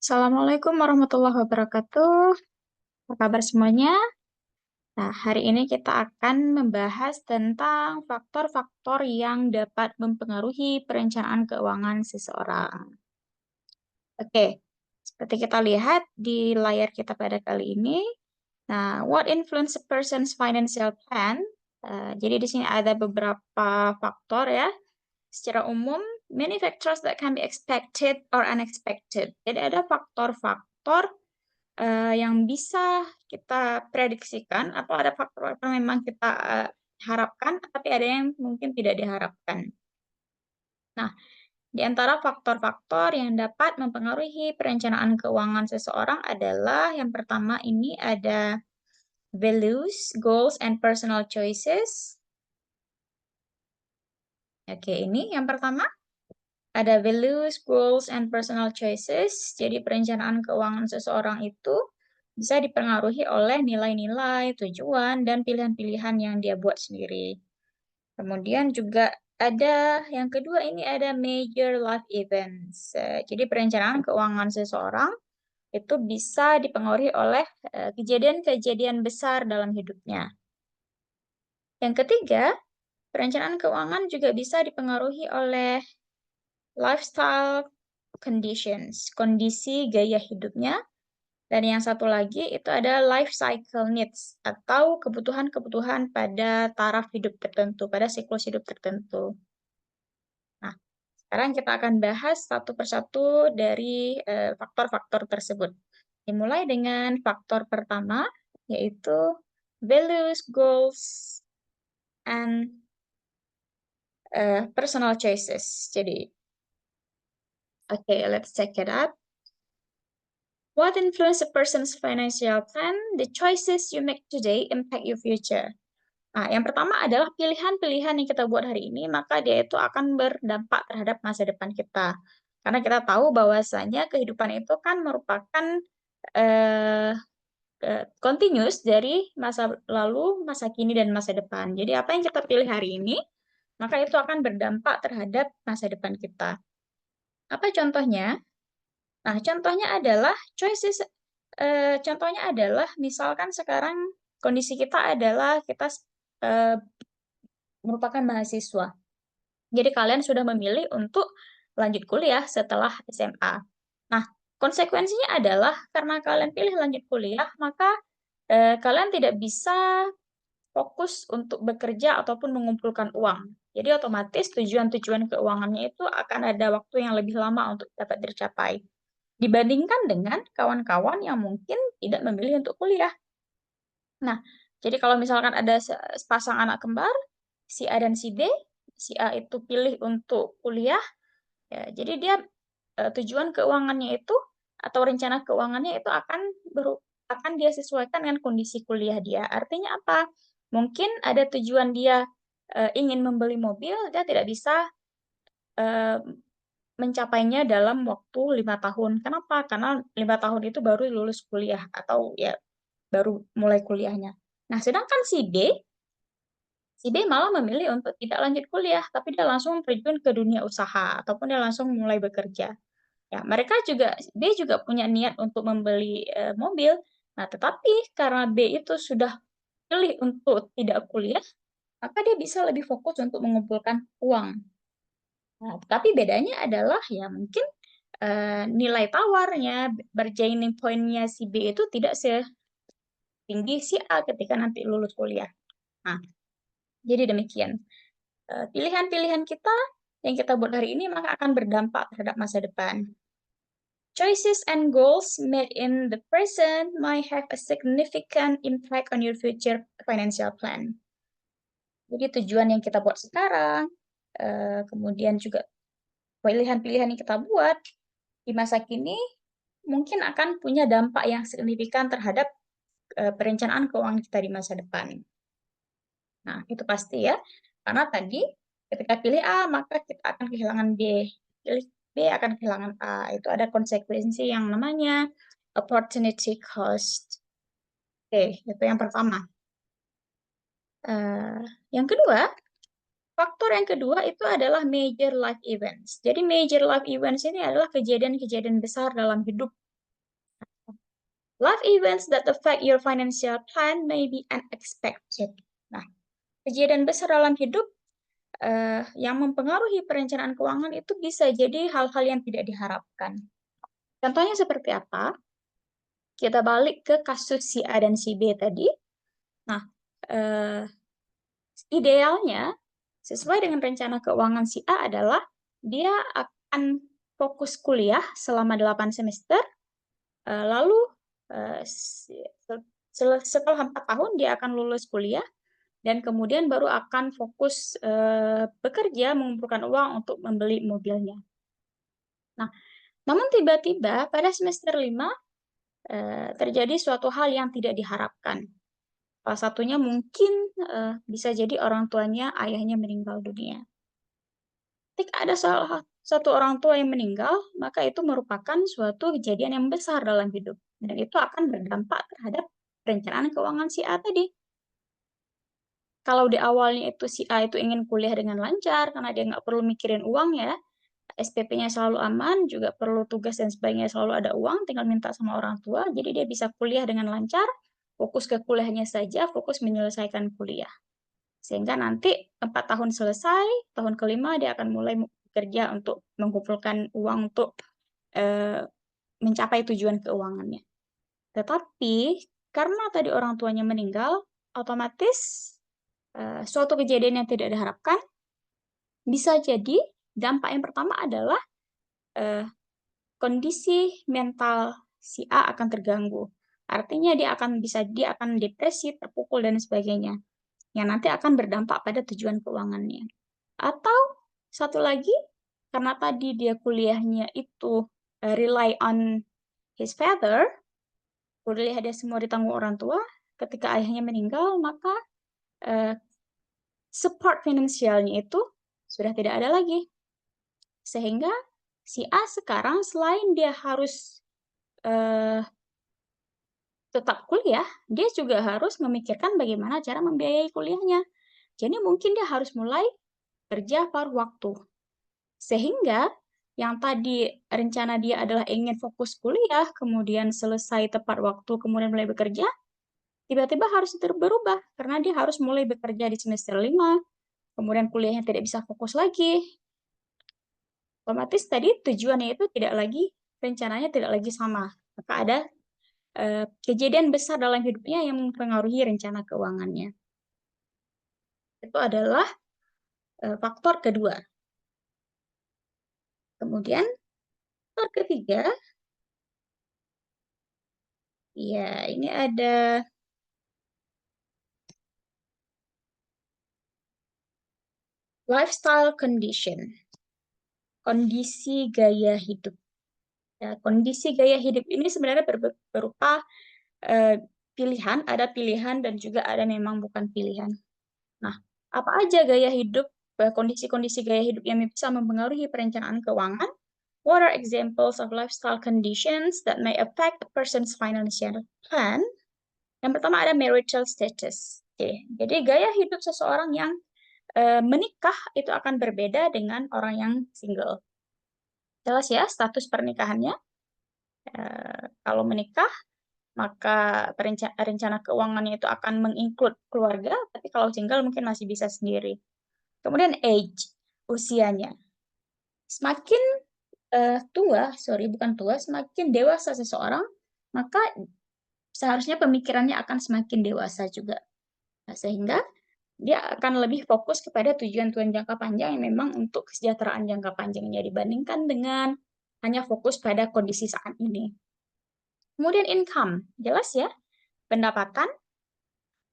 Assalamualaikum warahmatullahi wabarakatuh. Apa kabar semuanya? Nah, hari ini kita akan membahas tentang faktor-faktor yang dapat mempengaruhi perencanaan keuangan seseorang. Oke, seperti kita lihat di layar kita pada kali ini. Nah, what influence a person's financial plan? Jadi di sini ada beberapa faktor ya. Secara umum, many factors that can be expected or unexpected. Jadi ada faktor-faktor yang bisa kita prediksikan atau ada faktor-faktor yang memang kita harapkan, tapi ada yang mungkin tidak diharapkan. Nah, di antara faktor-faktor yang dapat mempengaruhi perencanaan keuangan seseorang adalah yang pertama ini ada values, goals, and personal choices. Oke, ini yang pertama ada values, goals, and personal choices. Jadi perencanaan keuangan seseorang itu bisa dipengaruhi oleh nilai-nilai, tujuan, dan pilihan-pilihan yang dia buat sendiri. Kemudian juga ada yang kedua ini ada major life events. Jadi perencanaan keuangan seseorang itu bisa dipengaruhi oleh kejadian-kejadian besar dalam hidupnya. Yang ketiga, perencanaan keuangan juga bisa dipengaruhi oleh lifestyle conditions, kondisi gaya hidupnya. Dan yang satu lagi itu ada life cycle needs atau kebutuhan-kebutuhan pada taraf hidup tertentu, pada siklus hidup tertentu. Nah, sekarang kita akan bahas satu persatu dari faktor-faktor tersebut. Dimulai dengan faktor pertama, yaitu values, goals, and personal choices. Jadi, oke, let's check it out. What influence a person's financial plan? The choices you make today impact your future. Nah, yang pertama adalah pilihan-pilihan yang kita buat hari ini, maka dia itu akan berdampak terhadap masa depan kita. Karena kita tahu bahwasanya kehidupan itu kan merupakan eh, continuous dari masa lalu, masa kini, dan masa depan. Jadi apa yang kita pilih hari ini, maka itu akan berdampak terhadap masa depan kita. Apa contohnya? Nah, contohnya adalah contohnya adalah misalkan sekarang kondisi kita adalah kita eh, merupakan mahasiswa. Jadi kalian sudah memilih untuk lanjut kuliah setelah SMA. Nah, konsekuensinya adalah karena kalian pilih lanjut kuliah, maka kalian tidak bisa fokus untuk bekerja ataupun mengumpulkan uang. Jadi otomatis tujuan-tujuan keuangannya itu akan ada waktu yang lebih lama untuk dapat tercapai. Dibandingkan dengan kawan-kawan yang mungkin tidak memilih untuk kuliah. Nah, jadi kalau misalkan ada sepasang anak kembar, si A dan si A itu pilih untuk kuliah, ya, jadi dia tujuan keuangannya itu atau rencana keuangannya itu akan dia sesuaikan dengan kondisi kuliah dia. Artinya apa? Mungkin ada tujuan dia ingin membeli mobil, dia tidak bisa eh, mencapainya dalam waktu 5 tahun. Kenapa? Karena 5 tahun itu baru lulus kuliah atau ya baru mulai kuliahnya. Nah, sedangkan si B malah memilih untuk tidak lanjut kuliah, tapi dia langsung terjun ke dunia usaha ataupun dia langsung mulai bekerja. Ya, mereka juga B juga punya niat untuk membeli mobil. Nah, tetapi karena B itu sudah pilih untuk tidak kuliah, maka dia bisa lebih fokus untuk mengumpulkan uang. Nah, tapi bedanya adalah ya mungkin nilai tawarnya, bargaining point-nya si B itu tidak setinggi si A ketika nanti lulus kuliah. Nah, jadi demikian. Pilihan-pilihan kita yang kita buat hari ini maka akan berdampak terhadap masa depan. Choices and goals made in the present might have a significant impact on your future financial plan. Jadi tujuan yang kita buat sekarang, kemudian juga pilihan-pilihan yang kita buat di masa kini mungkin akan punya dampak yang signifikan terhadap perencanaan keuangan kita di masa depan. Nah, itu pasti ya. Karena tadi ketika pilih A, maka kita akan kehilangan B. Pilih B akan kehilangan A. Itu ada konsekuensi yang namanya opportunity cost. Oke, itu yang pertama. Yang kedua, faktor yang kedua itu adalah major life events. Jadi major life events ini adalah kejadian-kejadian besar dalam hidup Life events that affect your financial plan may be unexpected. Nah, kejadian besar dalam hidup yang mempengaruhi perencanaan keuangan itu bisa jadi hal-hal yang tidak diharapkan. Contohnya seperti apa? Kita balik ke kasus si A dan si B tadi. Nah, idealnya sesuai dengan rencana keuangan si A adalah dia akan fokus kuliah selama 8 semester, lalu setelah 4 tahun dia akan lulus kuliah, dan kemudian baru akan fokus bekerja mengumpulkan uang untuk membeli mobilnya. Nah, namun tiba-tiba pada semester 5 terjadi suatu hal yang tidak diharapkan. Salah satunya mungkin bisa jadi orang tuanya, ayahnya meninggal dunia. Ketika ada salah satu orang tua yang meninggal, maka itu merupakan suatu kejadian yang besar dalam hidup. Dan itu akan berdampak terhadap perencanaan keuangan si A tadi. Kalau di awalnya itu si A itu ingin kuliah dengan lancar, karena dia nggak perlu mikirin uang ya, SPP-nya selalu aman, juga perlu tugas dan sebagainya selalu ada uang, tinggal minta sama orang tua, jadi dia bisa kuliah dengan lancar, fokus ke kuliahnya saja, fokus menyelesaikan kuliah. Sehingga nanti 4 tahun selesai, tahun kelima dia akan mulai bekerja untuk mengumpulkan uang untuk mencapai tujuan keuangannya. Tetapi karena tadi orang tuanya meninggal, otomatis suatu kejadian yang tidak diharapkan, bisa jadi dampak yang pertama adalah kondisi mental si A akan terganggu. Artinya dia akan depresi, terpukul dan sebagainya, yang nanti akan berdampak pada tujuan keuangannya. Atau satu lagi, karena tadi dia kuliahnya itu rely on his father, kuliah dia semua ditanggung orang tua, ketika ayahnya meninggal, maka support finansialnya itu sudah tidak ada lagi. Sehingga si A sekarang selain dia harus tetap kuliah, dia juga harus memikirkan bagaimana cara membiayai kuliahnya. Jadi mungkin dia harus mulai kerja paruh waktu. Sehingga yang tadi rencana dia adalah ingin fokus kuliah, kemudian selesai tepat waktu, kemudian mulai bekerja, tiba-tiba harus berubah karena dia harus mulai bekerja di semester 5, kemudian kuliahnya tidak bisa fokus lagi. Otomatis tadi tujuannya itu rencananya tidak lagi sama. Maka ada kejadian besar dalam hidupnya yang mempengaruhi rencana keuangannya. Itu adalah faktor kedua. Kemudian faktor ketiga, ya ini ada lifestyle condition, kondisi gaya hidup. Ya, kondisi gaya hidup ini sebenarnya berupa pilihan, ada pilihan dan juga ada memang bukan pilihan. Nah, apa aja gaya hidup, kondisi-kondisi gaya hidup yang bisa mempengaruhi perencanaan keuangan? What are examples of lifestyle conditions that may affect a person's financial plan? Yang pertama ada marital status. Oke, jadi gaya hidup seseorang yang menikah itu akan berbeda dengan orang yang single. Jelas ya, status pernikahannya. Kalau menikah, maka rencana keuangannya itu akan menginclude keluarga, tapi kalau single mungkin masih bisa sendiri. Kemudian age, usianya. Semakin semakin dewasa seseorang, maka seharusnya pemikirannya akan semakin dewasa juga. Nah, sehingga dia akan lebih fokus kepada tujuan-tujuan jangka panjang yang memang untuk kesejahteraan jangka panjangnya dibandingkan dengan hanya fokus pada kondisi saat ini. Kemudian income, jelas ya, pendapatan.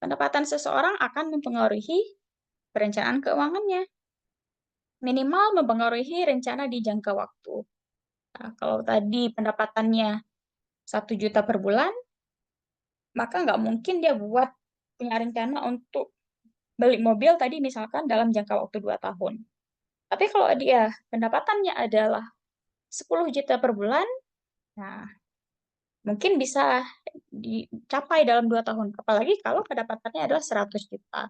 Pendapatan seseorang akan mempengaruhi perencanaan keuangannya. Minimal mempengaruhi rencana di jangka waktu. Nah, kalau tadi pendapatannya 1 juta per bulan, maka nggak mungkin dia punya rencana untuk beli mobil tadi misalkan dalam jangka waktu 2 tahun. Tapi kalau dia pendapatannya adalah 10 juta per bulan, nah mungkin bisa dicapai dalam 2 tahun. Apalagi kalau pendapatannya adalah 100 juta.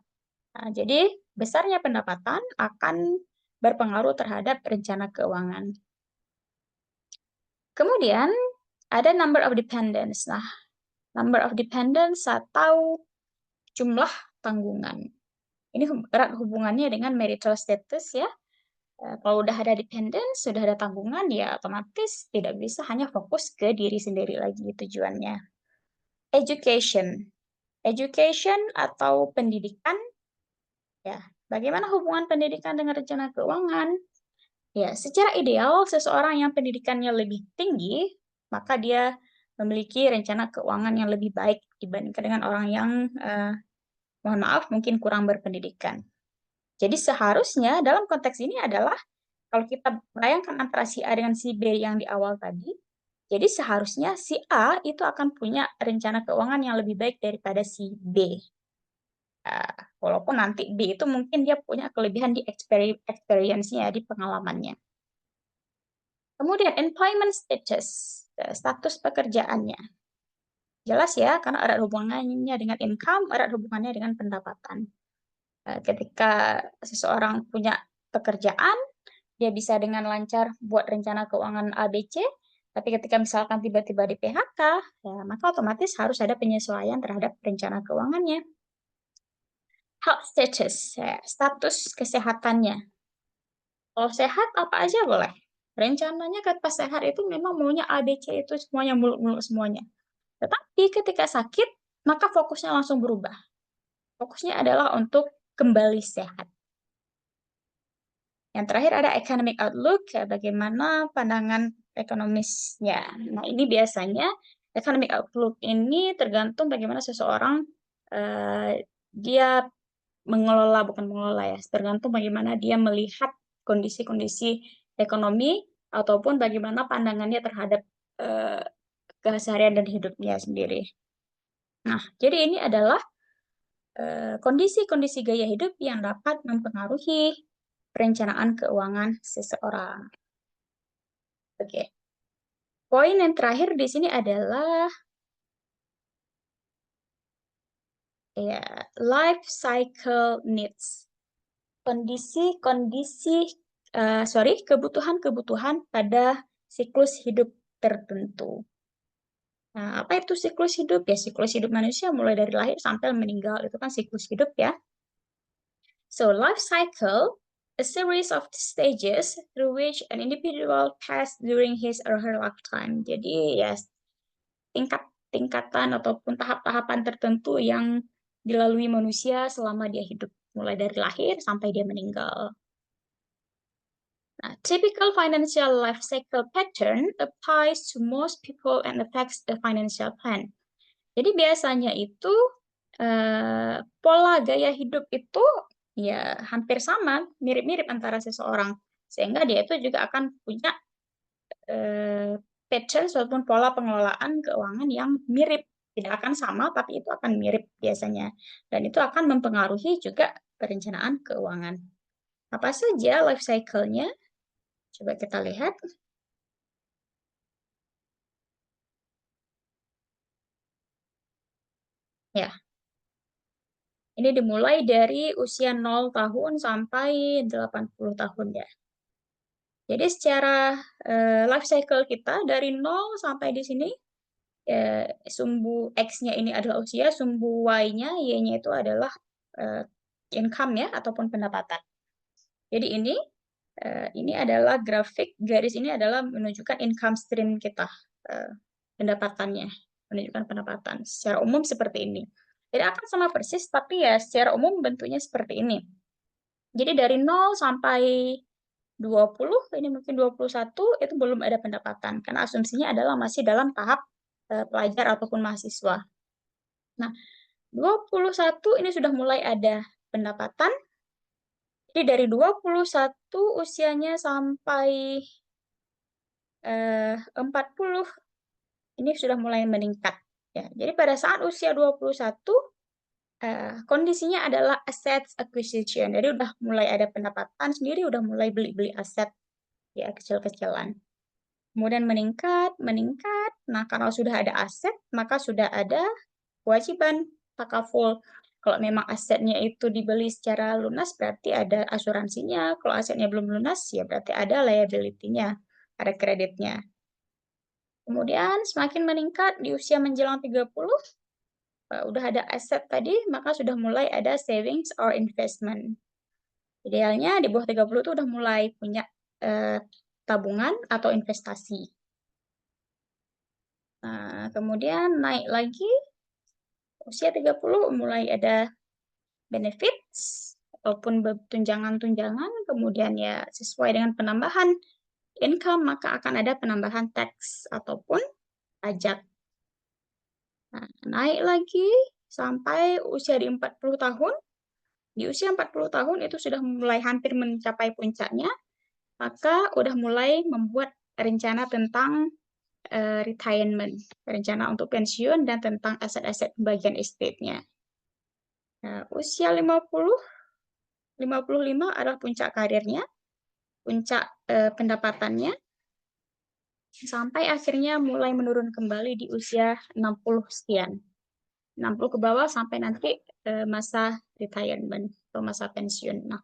Nah, jadi besarnya pendapatan akan berpengaruh terhadap rencana keuangan. Kemudian ada number of dependents. Nah, number of dependents atau jumlah tanggungan. Ini erat hubungannya dengan marital status ya. Kalau udah ada dependents, sudah ada tanggungan, ya otomatis tidak bisa hanya fokus ke diri sendiri lagi tujuannya. Education. Education atau pendidikan, ya. Bagaimana hubungan pendidikan dengan rencana keuangan? Ya, secara ideal, seseorang yang pendidikannya lebih tinggi, maka dia memiliki rencana keuangan yang lebih baik dibandingkan dengan orang yang, mohon maaf, mungkin kurang berpendidikan. Jadi seharusnya dalam konteks ini adalah, kalau kita bayangkan antara si A dengan si B yang di awal tadi, jadi seharusnya si A itu akan punya rencana keuangan yang lebih baik daripada si B. Walaupun nanti B itu mungkin dia punya kelebihan di experience-nya, di pengalamannya. Kemudian employment status, status pekerjaannya. Jelas ya, karena erat hubungannya dengan income, erat hubungannya dengan pendapatan. Ketika seseorang punya pekerjaan, dia bisa dengan lancar buat rencana keuangan ABC, tapi ketika misalkan tiba-tiba di PHK, ya maka otomatis harus ada penyesuaian terhadap rencana keuangannya. Health status, ya, status kesehatannya. Kalau sehat apa aja boleh. Rencananya pas sehat itu memang maunya ABC itu semuanya, muluk-muluk semuanya. Tetapi ketika sakit, maka fokusnya langsung berubah. Fokusnya adalah untuk kembali sehat. Yang terakhir ada economic outlook, bagaimana pandangan ekonomisnya. Nah, ini biasanya economic outlook ini tergantung bagaimana seseorang dia mengelola, bukan mengelola ya, tergantung bagaimana dia melihat kondisi-kondisi ekonomi ataupun bagaimana pandangannya terhadap keseharian dan hidupnya sendiri. Nah, jadi ini adalah kondisi-kondisi gaya hidup yang dapat mempengaruhi perencanaan keuangan seseorang. Oke. Poin yang terakhir di sini adalah ya, life cycle needs. Kebutuhan-kebutuhan pada siklus hidup tertentu. Nah, apa itu siklus hidup? Ya, siklus hidup manusia mulai dari lahir sampai meninggal, itu kan siklus hidup ya. So, life cycle, a series of stages through which an individual pass during his or her lifetime. Jadi ya, tingkatan ataupun tahap-tahapan tertentu yang dilalui manusia selama dia hidup, mulai dari lahir sampai dia meninggal. Nah, typical financial life cycle pattern applies to most people and affects the financial plan. Jadi biasanya itu pola gaya hidup itu ya hampir sama, mirip-mirip antara seseorang, sehingga dia itu juga akan punya pattern ataupun pola pengelolaan keuangan yang mirip. Tidak akan sama, tapi itu akan mirip biasanya. Dan itu akan mempengaruhi juga perencanaan keuangan. Apa saja life cycle-nya? Coba kita lihat. Ya, ini dimulai dari usia 0 tahun sampai 80 tahun ya. Jadi secara life cycle kita dari 0 sampai di sini, sumbu X-nya ini adalah usia, sumbu Y-nya, Y-nya itu adalah income ya, ataupun pendapatan. Jadi ini adalah grafik, garis ini adalah menunjukkan income stream kita, pendapatannya, menunjukkan pendapatan. Secara umum seperti ini. Tidak akan sama persis, tapi ya secara umum bentuknya seperti ini. Jadi dari 0 sampai 20, ini mungkin 21, itu belum ada pendapatan, karena asumsinya adalah masih dalam tahap pelajar ataupun mahasiswa. Nah, 21 ini sudah mulai ada pendapatan. Jadi dari 21 usianya sampai 40 ini sudah mulai meningkat. Ya, jadi pada saat usia 21 kondisinya adalah assets acquisition. Jadi udah mulai ada pendapatan sendiri, udah mulai beli-beli aset ya kecil-kecilan. Kemudian meningkat, meningkat. Nah, kalau sudah ada aset, maka sudah ada kewajiban takaful. Kalau memang asetnya itu dibeli secara lunas, berarti ada asuransinya. Kalau asetnya belum lunas, ya berarti ada liability-nya, ada kreditnya. Kemudian semakin meningkat di usia menjelang 30, udah ada aset tadi, maka sudah mulai ada savings or investment. Idealnya di bawah 30 itu udah mulai punya tabungan atau investasi. Nah, kemudian naik lagi, usia 30 mulai ada benefits ataupun tunjangan-tunjangan, kemudian ya sesuai dengan penambahan income, maka akan ada penambahan tax ataupun pajak. Nah, naik lagi sampai usia di 40 tahun. Di usia 40 tahun itu sudah mulai hampir mencapai puncaknya, maka udah mulai membuat rencana tentang retirement, rencana untuk pensiun dan tentang aset-aset pembagian estate-nya. Nah, usia 55 adalah puncak karirnya, puncak pendapatannya, sampai akhirnya mulai menurun kembali di usia 60 sekian. 60 ke bawah sampai nanti masa retirement atau masa pensiun. Nah,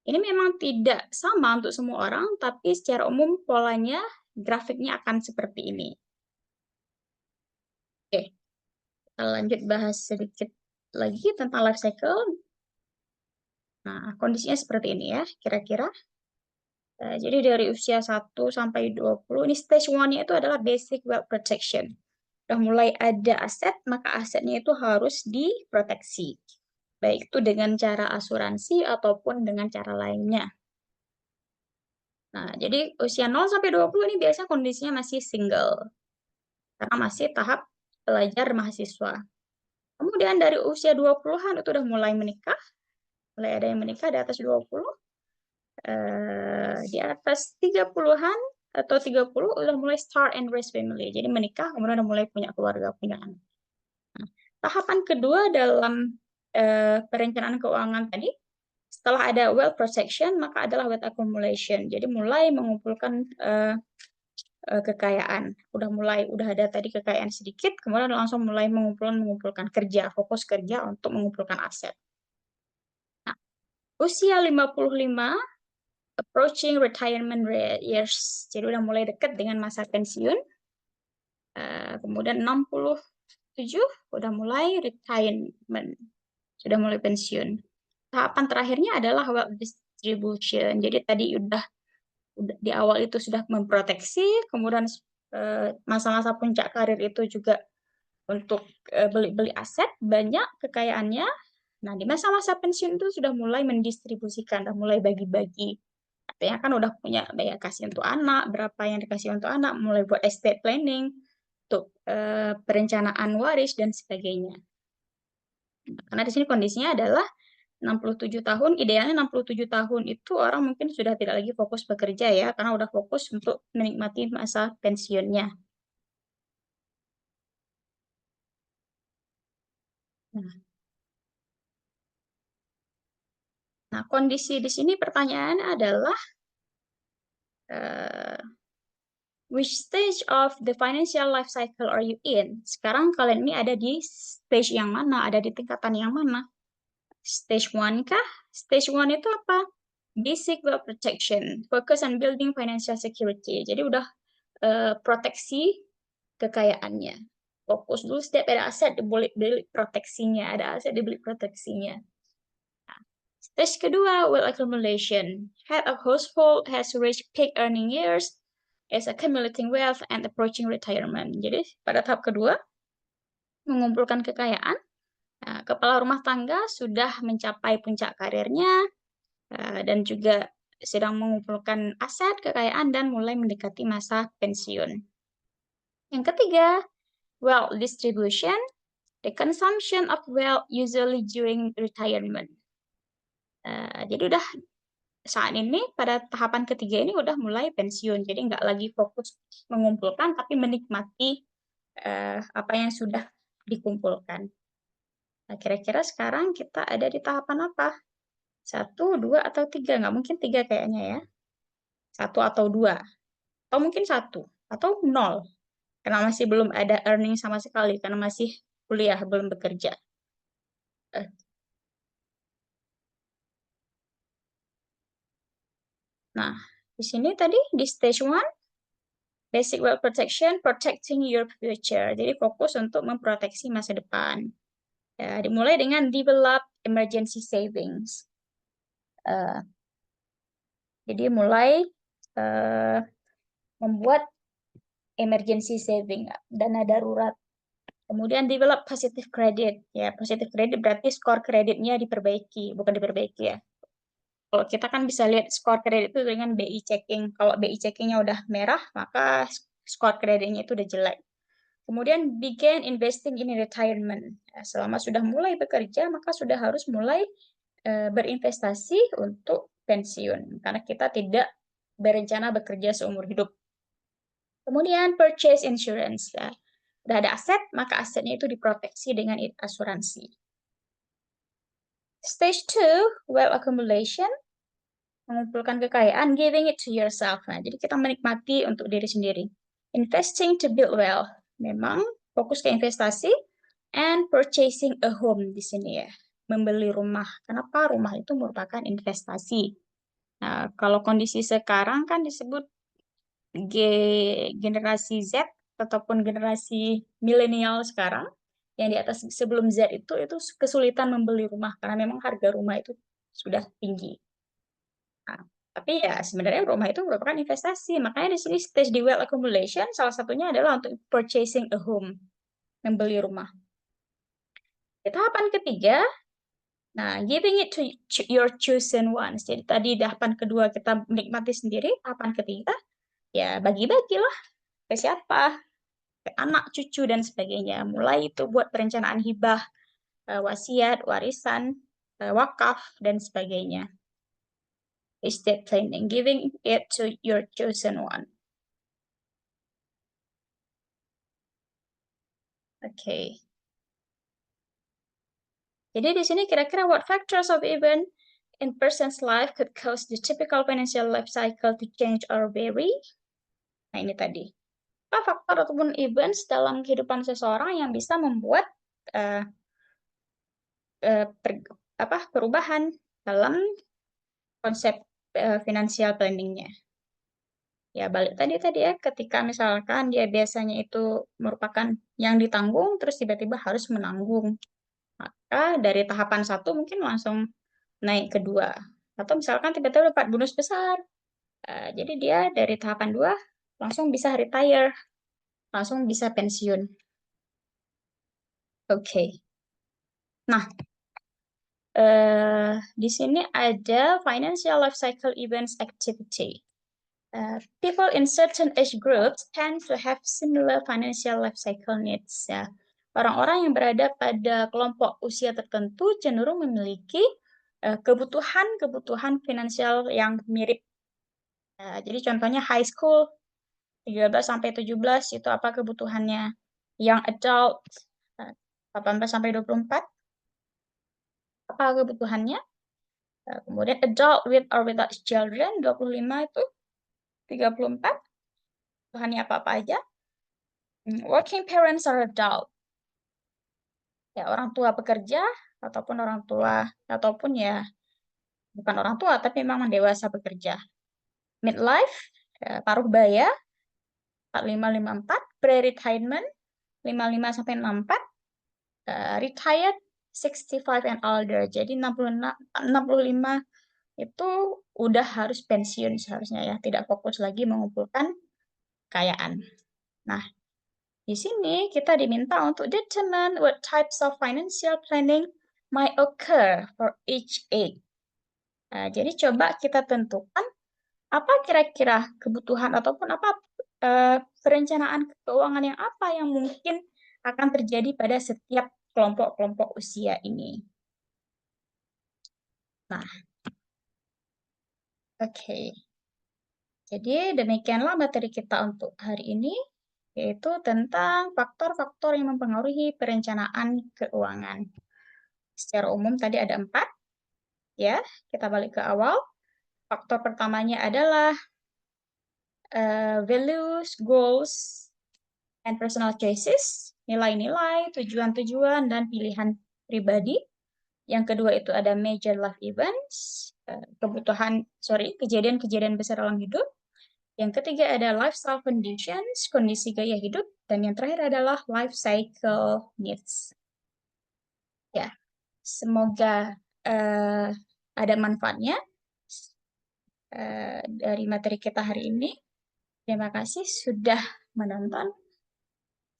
ini memang tidak sama untuk semua orang, tapi secara umum polanya, grafiknya akan seperti ini. Oke, kita lanjut bahas sedikit lagi tentang life cycle. Nah, kondisinya seperti ini ya, kira-kira. Jadi dari usia 1 sampai 20, ini stage 1-nya itu adalah basic wealth protection. Udah mulai ada aset, maka asetnya itu harus diproteksi. Baik itu dengan cara asuransi ataupun dengan cara lainnya. Nah, jadi usia 0 sampai 20 ini biasanya kondisinya masih single. Karena masih tahap pelajar mahasiswa. Kemudian dari usia 20-an itu udah mulai menikah. Mulai ada yang menikah di atas 20. Di atas 30-an atau 30 udah mulai start and raise family. Jadi menikah, kemudian udah mulai punya keluarga, punya anak. Nah, tahapan kedua dalam perencanaan keuangan tadi, setelah ada wealth protection, maka adalah wealth accumulation. Jadi mulai mengumpulkan kekayaan. Udah ada tadi kekayaan sedikit, kemudian langsung mulai mengumpulkan kerja, fokus kerja untuk mengumpulkan aset. Nah, usia 55, approaching retirement years. Jadi udah mulai dekat dengan masa pensiun. Kemudian 67 udah mulai retirement. Sudah mulai pensiun. Tahapan terakhirnya adalah wealth distribution. Jadi tadi udah di awal itu sudah memproteksi, kemudian masa-masa puncak karir itu juga untuk beli-beli aset, banyak kekayaannya. Nah, di masa-masa pensiun itu sudah mulai mendistribusikan, sudah mulai bagi-bagi. Artinya kan udah punya biaya kasih untuk anak, berapa yang dikasih untuk anak, mulai buat estate planning, untuk perencanaan waris, dan sebagainya. Karena di sini kondisinya adalah 67 tahun, idealnya 67 tahun itu orang mungkin sudah tidak lagi fokus bekerja ya, karena udah fokus untuk menikmati masa pensiunnya. Nah, kondisi di sini pertanyaannya adalah, which stage of the financial life cycle are you in? Sekarang kalian ini ada di stage yang mana? Ada di tingkatan yang mana? Stage 1 kah? Stage 1 itu apa? Basic wealth protection, focus on building financial security. Jadi udah proteksi kekayaannya. Fokus dulu setiap ada aset dibeli proteksinya, ada aset dibeli proteksinya. Stage kedua, wealth accumulation. Head of household has reached peak earning years, is accumulating wealth and approaching retirement. Jadi pada tahap kedua, mengumpulkan kekayaan. Nah, kepala rumah tangga sudah mencapai puncak karirnya dan juga sedang mengumpulkan aset, kekayaan, dan mulai mendekati masa pensiun. Yang ketiga, wealth distribution, the consumption of wealth usually during retirement. Jadi udah saat ini pada tahapan ketiga ini udah mulai pensiun, jadi nggak lagi fokus mengumpulkan, tapi menikmati apa yang sudah dikumpulkan. Nah, kira-kira sekarang kita ada di tahapan apa? 1, 2, atau 3? Nggak mungkin 3 kayaknya ya. 1 atau 2. Atau mungkin 1. Atau 0. Karena masih belum ada earning sama sekali, karena masih kuliah, belum bekerja. Nah, di sini tadi di stage 1, Basic wealth protection, protecting your future. Jadi fokus untuk memproteksi masa depan. Ya, dimulai dengan develop emergency savings. Jadi mulai membuat emergency saving, dana darurat. Kemudian develop positive credit. Ya, positive credit berarti skor kreditnya diperbaiki, bukan diperbaiki ya. Kalau kita kan bisa lihat skor kredit itu dengan BI checking. Kalau BI checkingnya udah merah, maka skor kreditnya itu udah jelek. Kemudian begin investing in retirement. Selama sudah mulai bekerja, maka sudah harus mulai berinvestasi untuk pensiun. Karena kita tidak berencana bekerja seumur hidup. Kemudian purchase insurance. Ya. Udah ada aset, maka asetnya itu diproteksi dengan asuransi. Stage 2, wealth accumulation. Mengumpulkan kekayaan, giving it to yourself. Nah, jadi kita menikmati untuk diri sendiri. Investing to build wealth. Memang fokus ke investasi. And purchasing a home di sini ya. Membeli rumah. Kenapa? Rumah itu merupakan investasi. Nah, kalau kondisi sekarang kan disebut generasi Z ataupun generasi milenial sekarang. Yang di atas sebelum Z itu kesulitan membeli rumah. Karena memang harga rumah itu sudah tinggi. Nah, tapi ya sebenarnya rumah itu merupakan investasi. Makanya di sini stage di wealth accumulation salah satunya adalah untuk purchasing a home, membeli rumah. Di tahapan ketiga, nah giving it to your chosen ones. Jadi tadi tahapan kedua kita menikmati sendiri, tahapan ketiga ya bagi-bagilah ke siapa, ke anak, cucu dan sebagainya. Mulai itu buat perencanaan hibah, wasiat, warisan, wakaf dan sebagainya. Estate planning, giving it to your chosen one. Oke. Jadi di sini kira-kira what factors of event in person's life could cause the typical financial life cycle to change or vary? Nah, ini tadi. Apa faktor ataupun events dalam kehidupan seseorang yang bisa membuat perubahan dalam konsep financial planning-nya? Ya, balik tadi ya, ketika misalkan dia biasanya itu merupakan yang ditanggung, terus tiba-tiba harus menanggung. Maka dari tahapan 1 mungkin langsung naik ke 2. Atau misalkan tiba-tiba dapat bonus besar. Jadi dia dari tahapan 2 langsung bisa retire, langsung bisa pensiun. Oke. Nah, di sini ada financial life cycle events activity. People in certain age groups tend to have similar financial life cycle needs. Ya. Orang-orang yang berada pada kelompok usia tertentu cenderung memiliki kebutuhan finansial yang mirip. Jadi contohnya high school 13 sampai 17 itu apa kebutuhannya? Young adult 18 sampai 24 apa kebutuhannya? Kemudian adult with or without children 25 itu 34 kebutuhannya apa aja? Working parents are adult. Ya, orang tua pekerja ataupun orang tua ataupun ya bukan orang tua tapi memang dewasa bekerja. Midlife paruh baya 45-54, pre-retirement 55 sampai 64, retired 65 and older. Jadi 65 itu udah harus pensiun seharusnya ya, tidak fokus lagi mengumpulkan kekayaan. Nah, di sini kita diminta untuk determine what types of financial planning might occur for each age. Jadi coba kita tentukan apa kira-kira kebutuhan ataupun apa perencanaan keuangan yang apa yang mungkin akan terjadi pada setiap kelompok-kelompok usia ini. Nah, oke. Jadi demikianlah materi kita untuk hari ini, yaitu tentang faktor-faktor yang mempengaruhi perencanaan keuangan. Secara umum tadi ada 4, ya. Kita balik ke awal. Faktor pertamanya adalah values, goals, and personal choices, nilai-nilai, tujuan-tujuan, dan pilihan pribadi. Yang kedua itu ada major life events, kejadian-kejadian besar dalam hidup. Yang ketiga ada lifestyle conditions, kondisi gaya hidup. Dan yang terakhir adalah life cycle needs. Ya, semoga ada manfaatnya dari materi kita hari ini. Terima kasih sudah menonton.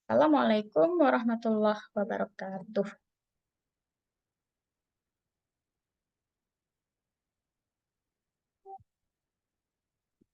Assalamualaikum warahmatullahi wabarakatuh.